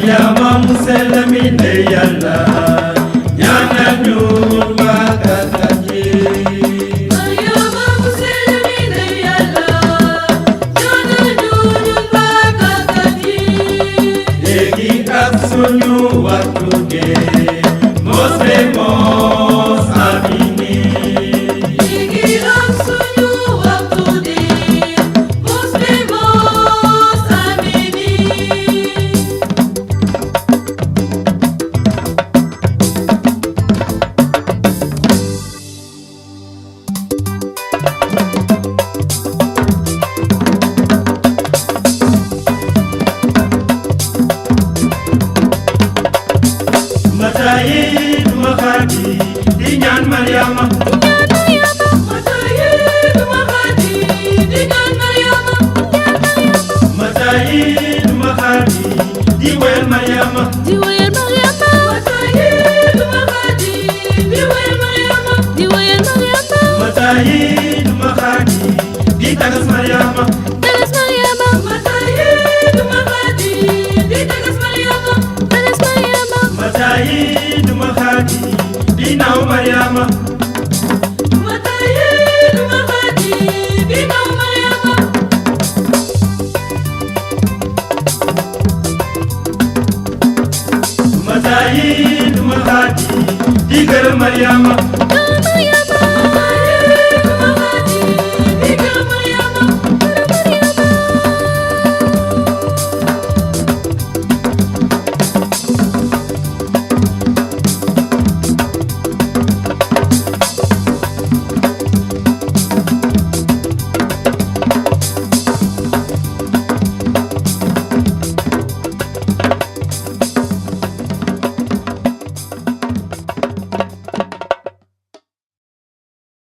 Mariama mu sell mi ndey Yàlla ñaanal ñu ñun waa Kakaki. Mariama mu sell mi ndey Yàlla ñaanal ñu ñun waa Kakaki. léegi ak suñu waxtu gee mos be mos amini. léegi ak suñu waxtu dee mos be mos amini. Matayi duma xaati di ñaan Mariama. Matayi duma xaati di ñaan Mariama. Matayi duma xaati di woyal Mariama. di woyal Mariama. Matayi duma xaati di woyal Mariama. di woyal Mariama. Matayi duma xaati di tagas Mariama. tagas Mariama. Matayi duma xaati di tagas Mariama. tagas Mariama. Matayi duma xaati di naaw Mariama. Matayi duma xaati di naw Mariama. Matayi duma xaati di gërëm Mariama.